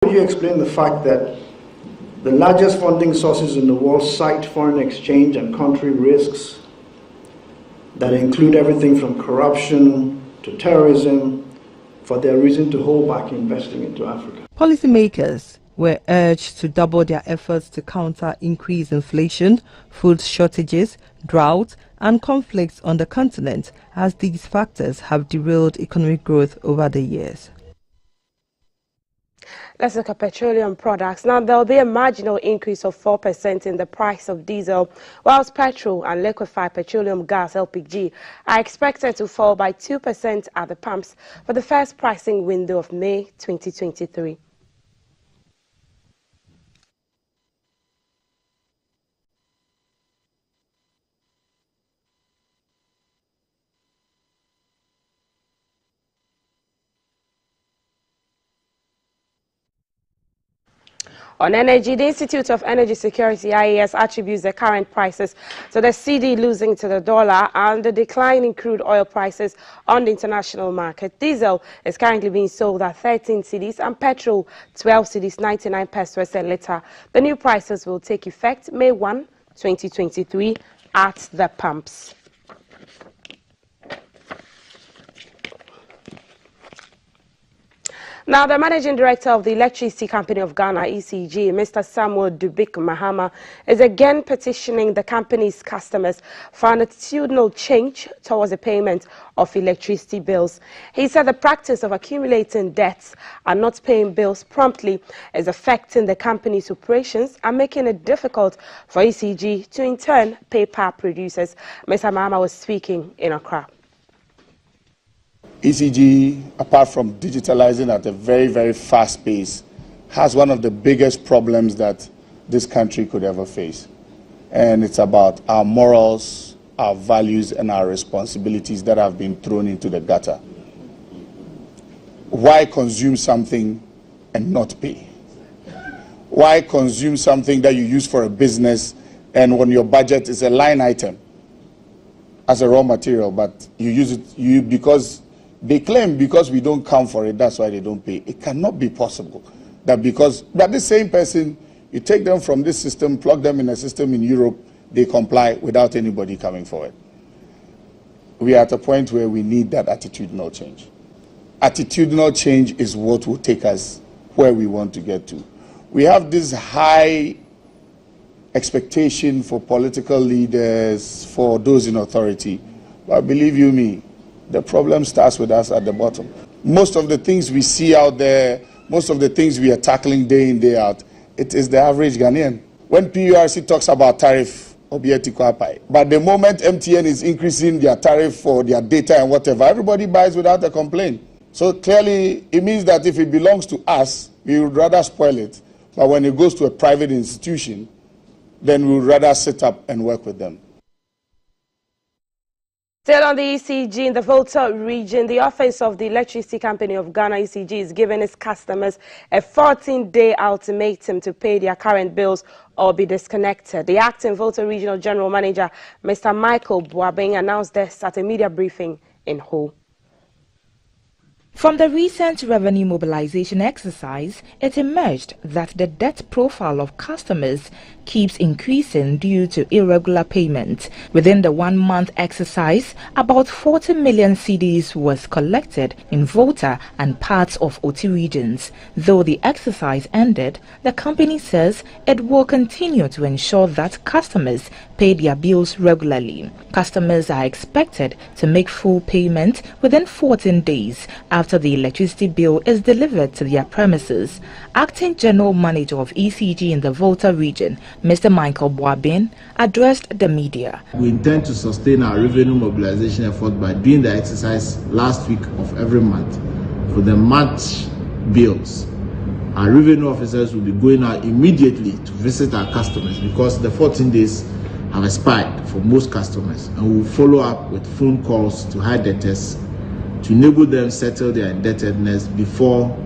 How do you explain the fact that the largest funding sources in the world cite foreign exchange and country risks that include everything from corruption to terrorism for their reason to hold back investing into Africa? Policymakers were urged to double their efforts to counter increased inflation, food shortages, drought, and conflicts on the continent, as these factors have derailed economic growth over the years. Let's look at petroleum products. Now, there will be a marginal increase of 4% in the price of diesel, whilst petrol and liquefied petroleum gas (LPG) are expected to fall by 2% at the pumps for the first pricing window of May 2023. On energy, the Institute of Energy Security, IES, attributes the current prices to the cedi losing to the dollar and the decline in crude oil prices on the international market. Diesel is currently being sold at 13 cedis and petrol 12 cedis 99 pesos a litre. The new prices will take effect May 1, 2023 at the pumps. Now, the Managing Director of the Electricity Company of Ghana, ECG, Mr. Samuel Dubik Mahama, is again petitioning the company's customers for an attitudinal change towards the payment of electricity bills. He said the practice of accumulating debts and not paying bills promptly is affecting the company's operations and making it difficult for ECG to in turn pay power producers. Mr. Mahama was speaking in Accra. ECG, apart from digitalizing at a very, very fast pace, has one of the biggest problems that this country could ever face. And it's about our morals, our values, and our responsibilities that have been thrown into the gutter. Why consume something and not pay? Why consume something that you use for a business and when your budget is a line item as a raw material, but you use it because they claim because we don't come for it, that's why they don't pay. It cannot be possible that because that the same person, you take them from this system, plug them in a system in Europe, they comply without anybody coming forward. We are at a point where we need that attitudinal change. Attitudinal change is what will take us where we want to get to. We have this high expectation for political leaders, for those in authority, but believe you me, the problem starts with us at the bottom. Most of the things we see out there, most of the things we are tackling day in, day out, it is the average Ghanaian. When PURC talks about tariff, but the moment MTN is increasing their tariff for their data and whatever, everybody buys without a complaint. So clearly, it means that if it belongs to us, we would rather spoil it. But when it goes to a private institution, then we would rather sit up and work with them. Still on the ECG, in the Volta region, the Office of the Electricity Company of Ghana, ECG, is giving its customers a 14-day ultimatum to pay their current bills or be disconnected. The acting Volta Regional General Manager, Mr. Michael Boabeng, announced this at a media briefing in Ho. From the recent revenue mobilization exercise, it emerged that the debt profile of customers keeps increasing due to irregular payment. Within the 1-month exercise, about 40 million cedis was collected in Volta and parts of Oti regions. Though the exercise ended, the company says it will continue to ensure that customers pay their bills regularly. Customers are expected to make full payment within 14 days after the electricity bill is delivered to their premises. Acting General Manager of ECG in the Volta region, Mr. Michael Boabeng, addressed the media. We intend to sustain our revenue mobilization effort by doing the exercise last week of every month for the March bills. Our revenue officers will be going out immediately to visit our customers because the 14 days have expired for most customers, and we will follow up with phone calls to high debtors to enable them settle their indebtedness before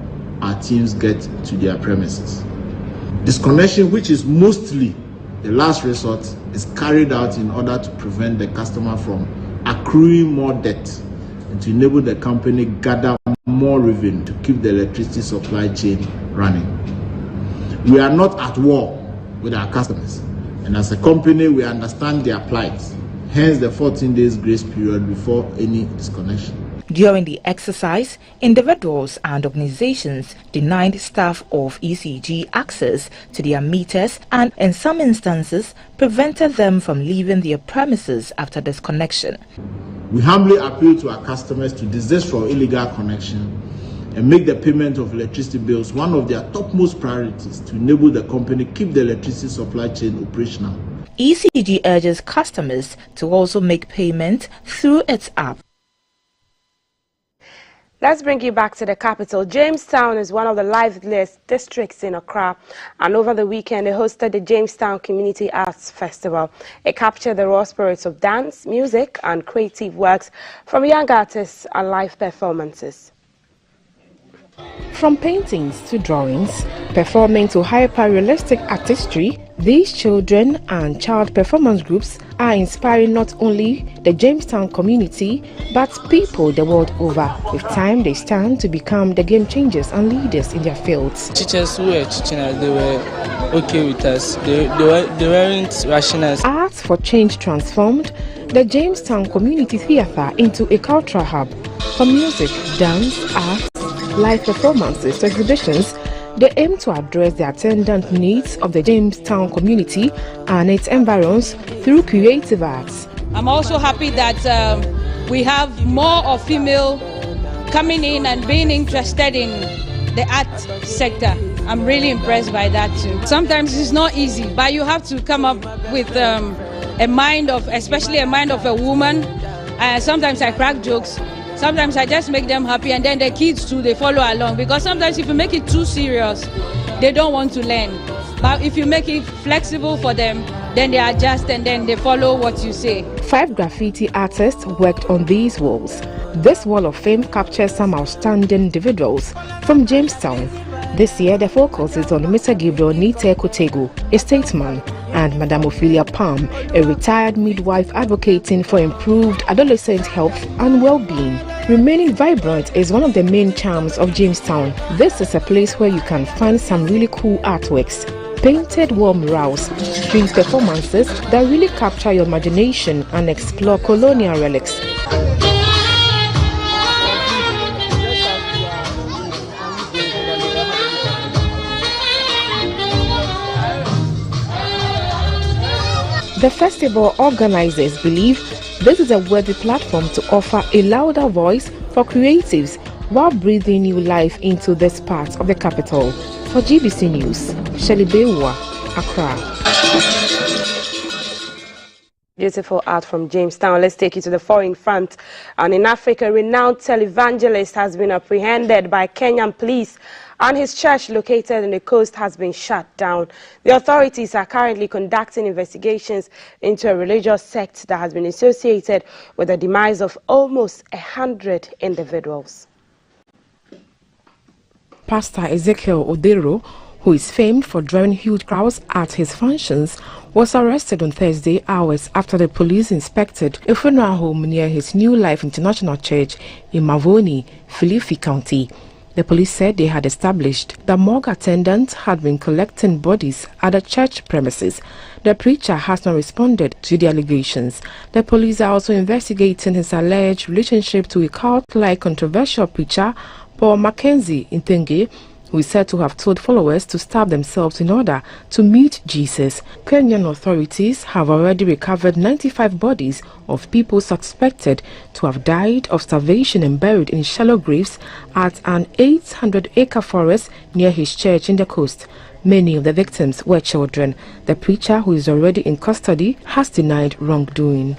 our teams get to their premises. Disconnection, which is mostly the last resort, is carried out in order to prevent the customer from accruing more debt and to enable the company gather more revenue to keep the electricity supply chain running. We are not at war with our customers, and as a company, we understand their plight. Hence the 14 days grace period before any disconnection. During the exercise, individuals and organizations denied staff of ECG access to their meters and, in some instances, prevented them from leaving their premises after disconnection. We humbly appeal to our customers to desist from illegal connection and make the payment of electricity bills one of their topmost priorities to enable the company keep the electricity supply chain operational. ECG urges customers to also make payment through its app. Let's bring you back to the capital. Jamestown is one of the liveliest districts in Accra, and over the weekend they hosted the Jamestown Community Arts Festival. It captured the raw spirits of dance, music and creative works from young artists and live performances. From paintings to drawings, performing to hyper-realistic artistry, these children and child performance groups are inspiring not only the Jamestown community, but people the world over. With time, they stand to become the game changers and leaders in their fields. Teachers who were teaching us, they were okay with us. They weren't rushing us. Arts for Change transformed the Jamestown Community Theatre into a cultural hub. From music, dance, arts, live performances to exhibitions, they aim to address the attendant needs of the Jamestown community and its environs through creative arts. I'm also happy that we have more of female coming in and being interested in the art sector. I'm really impressed by that too. Sometimes it's not easy, but you have to come up with a mind of, especially a mind of a woman. Sometimes I crack jokes. Sometimes I just make them happy, and then the kids too, they follow along. Because sometimes if you make it too serious, they don't want to learn. But if you make it flexible for them, then they adjust and then they follow what you say. 5 graffiti artists worked on these walls. This wall of fame captures some outstanding individuals from Jamestown. This year, the focus is on Mr. Gabriel Nite Kotego, a statesman, and Madame Ophelia Palm, a retired midwife advocating for improved adolescent health and well-being. Remaining vibrant is one of the main charms of Jamestown. This is a place where you can find some really cool artworks, painted war murals, street performances that really capture your imagination and explore colonial relics. The festival organizers believe this is a worthy platform to offer a louder voice for creatives while breathing new life into this part of the capital. For GBC News, Shelley Bewa, Accra. Beautiful art from Jamestown. Let's take you to the foreign front. And in Africa, a renowned televangelist has been apprehended by Kenyan police, and his church located in the coast has been shut down. The authorities are currently conducting investigations into a religious sect that has been associated with the demise of almost 100 individuals. Pastor Ezekiel Odero, who is famed for drawing huge crowds at his functions, was arrested on Thursday hours after the police inspected a funeral home near his New Life International Church in Mavoni, Philippine County. The police said they had established that morgue attendants had been collecting bodies at the church premises. The preacher has not responded to the allegations. The police are also investigating his alleged relationship to a cult-like controversial preacher, Paul Mackenzie Ntenge, who is said to have told followers to starve themselves in order to meet Jesus. Kenyan authorities have already recovered 95 bodies of people suspected to have died of starvation and buried in shallow graves at an 800-acre forest near his church in the coast. Many of the victims were children. The preacher, who is already in custody, has denied wrongdoing.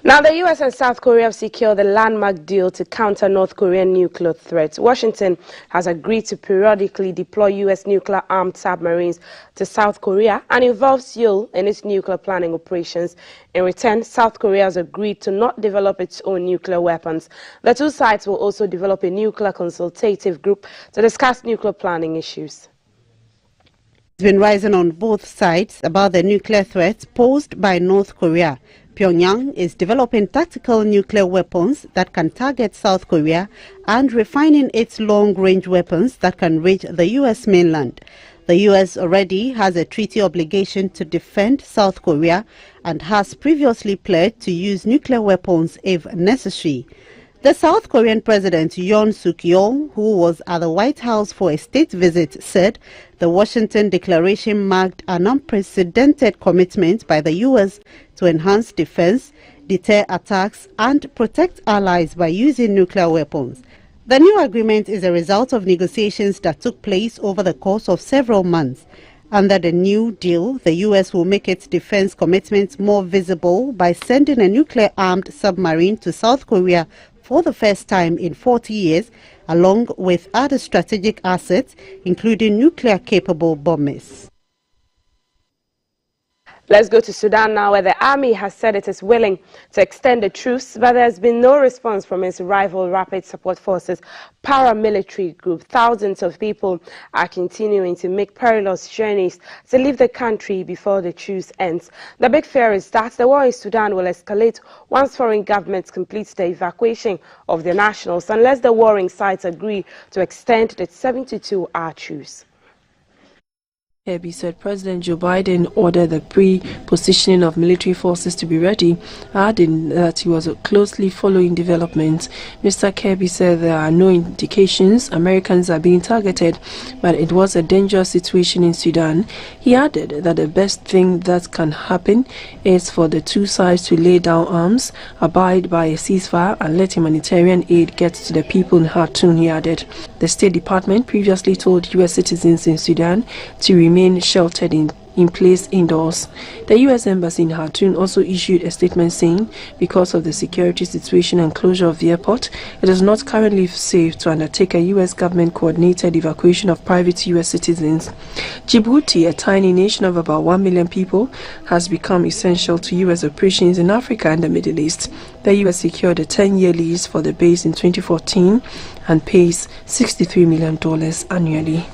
Now, the U.S. and South Korea have secured a landmark deal to counter North Korean nuclear threats. Washington has agreed to periodically deploy U.S. nuclear-armed submarines to South Korea and involve Seoul in its nuclear planning operations. In return, South Korea has agreed to not develop its own nuclear weapons. The two sides will also develop a nuclear consultative group to discuss nuclear planning issues. It's been rising on both sides about the nuclear threats posed by North Korea. Pyongyang is developing tactical nuclear weapons that can target South Korea and refining its long-range weapons that can reach the U.S. mainland. The U.S. already has a treaty obligation to defend South Korea and has previously pledged to use nuclear weapons if necessary. The South Korean President Yoon Suk-yeol, who was at the White House for a state visit, said the Washington Declaration marked an unprecedented commitment by the U.S. to enhance defense, deter attacks, and protect allies by using nuclear weapons. The new agreement is a result of negotiations that took place over the course of several months. Under the new deal, the U.S. will make its defense commitments more visible by sending a nuclear-armed submarine to South Korea for the first time in 40 years, along with other strategic assets, including nuclear-capable bombers. Let's go to Sudan now, where the army has said it is willing to extend the truce, but there has been no response from its rival Rapid Support Forces paramilitary group. Thousands of people are continuing to make perilous journeys to leave the country before the truce ends. The big fear is that the war in Sudan will escalate once foreign governments complete the evacuation of their nationals, unless the warring sides agree to extend the 72-hour truce. Kirby said President Joe Biden ordered the pre-positioning of military forces to be ready, adding that he was closely following developments. Mr. Kirby said there are no indications Americans are being targeted, but it was a dangerous situation in Sudan. He added that the best thing that can happen is for the two sides to lay down arms, abide by a ceasefire, and let humanitarian aid get to the people in Khartoum, he added. The State Department previously told U.S. citizens in Sudan to remain sheltered in place indoors. The U.S. Embassy in Khartoum also issued a statement saying because of the security situation and closure of the airport, it is not currently safe to undertake a U.S. government-coordinated evacuation of private U.S. citizens. Djibouti, a tiny nation of about 1 million people, has become essential to U.S. operations in Africa and the Middle East. The U.S. secured a 10-year lease for the base in 2014 and pays $63 million annually.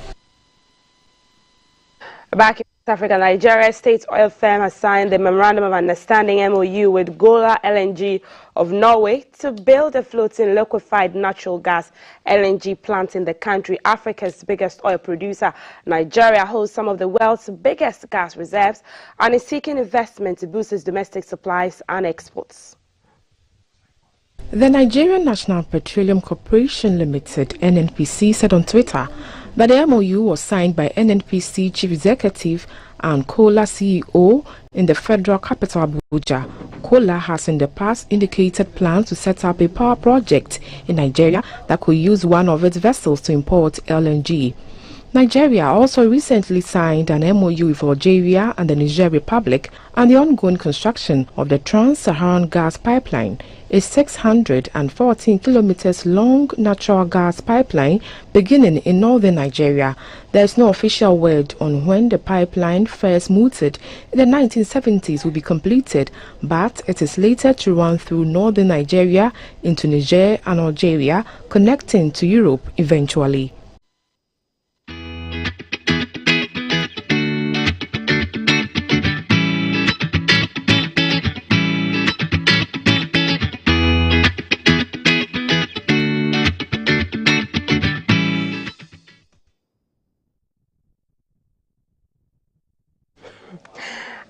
Back in South Africa, Nigeria State Oil Firm has signed the Memorandum of Understanding MOU with Golar LNG of Norway to build a floating liquefied natural gas LNG plant in the country, Africa's biggest oil producer. Nigeria holds some of the world's biggest gas reserves and is seeking investment to boost its domestic supplies and exports. The Nigerian National Petroleum Corporation Limited, NNPC, said on Twitter that the MOU was signed by NNPC Chief Executive and Golar CEO in the federal capital Abuja. Golar has in the past indicated plans to set up a power project in Nigeria that could use one of its vessels to import LNG. Nigeria also recently signed an MOU with Algeria and the Niger Republic and the ongoing construction of the Trans-Saharan Gas Pipeline, a 614 kilometers long natural gas pipeline beginning in northern Nigeria. There is no official word on when the pipeline, first mooted in the 1970s, will be completed, but it is later to run through northern Nigeria into Niger and Algeria, connecting to Europe eventually.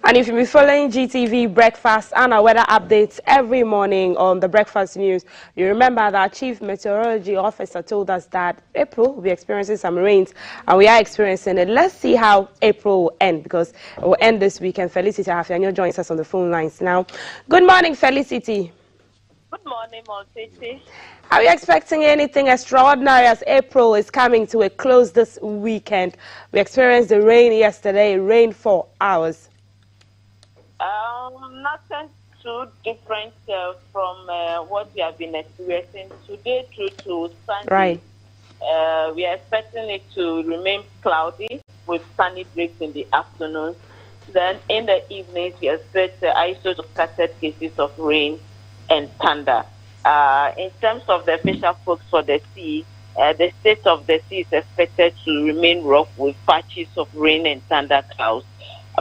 And if you'll be following GTV Breakfast and our weather updates every morning on the Breakfast News, you remember that our Chief Meteorology Officer told us that April will be experiencing some rains, and we are experiencing it. Let's see how April will end, because it will end this weekend. Felicity Afianyo joins us on the phone lines now. Good morning, Felicity. Good morning, Maltese. Are you expecting anything extraordinary as April is coming to a close this weekend? We experienced the rain yesterday, rain for hours. Nothing too different from what we have been experiencing today through to Sunday. Right. We are expecting it to remain cloudy with sunny breaks in the afternoon. Then in the evenings, we expect isolated scattered cases of rain and thunder. In terms of the official forecast for the sea, the state of the sea is expected to remain rough with patches of rain and thunder clouds.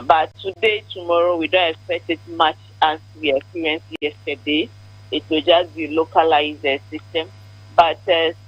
But today, tomorrow, we don't expect it much as we experienced yesterday. It will just be localized system. But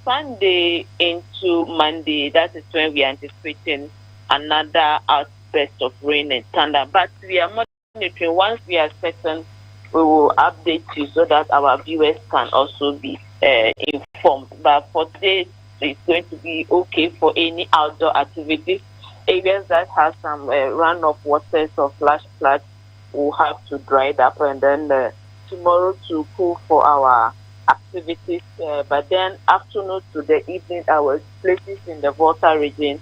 Sunday into Monday, that is when we are anticipating another outburst of rain and thunder. But we are monitoring. Once we are certain, we will update you so that our viewers can also be informed. But for today, it's going to be okay for any outdoor activities. Areas that have some runoff waters or flash floods will have to dry it up, and then tomorrow to cool for our activities. But then afternoon to the evening hours, places in the Volta region,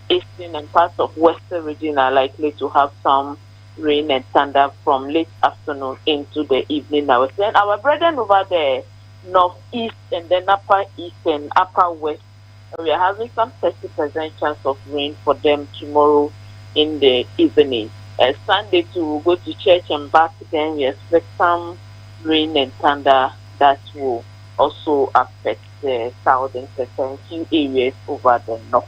eastern and parts of western region are likely to have some rain and thunder from late afternoon into the evening hours. Then our brethren over there, northeast and then upper east and upper west, we are having some 30% chance of rain for them tomorrow in the evening. Sunday to go to church and back, then we expect some rain and thunder that will also affect the southern few areas over the north.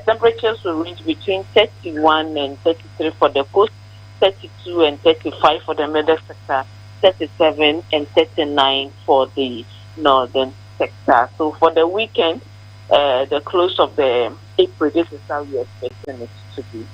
Temperatures will range between 31 and 33 for the coast, 32 and 35 for the middle sector, 37 and 39 for the northern sector. So for the weekend, the close of the April, this is how we are expecting it to be.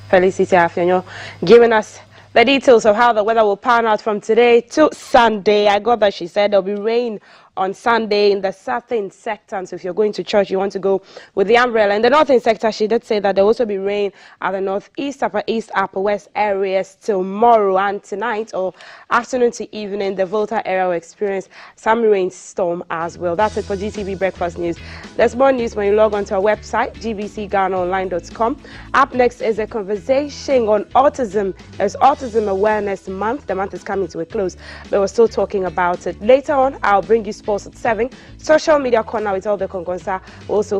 Felicity Afenyo giving us the details of how the weather will pan out from today to Sunday. I got that she said there'll be rain on Sunday in the southern sector. And so if you're going to church, you want to go with the umbrella. In the northern sector, she did say that there will also be rain at the northeast, upper east, upper west areas tomorrow and tonight, or afternoon to evening. The Volta area will experience some rainstorm as well. That's it for GTV Breakfast News. There's more news when you log on to our website, gbcghanaonline.com. Up next is a conversation on autism. It's Autism Awareness Month. The month is coming to a close, but we're still talking about it. Later on, I'll bring you sports at 7. Social media corner with all the Kongonsa will also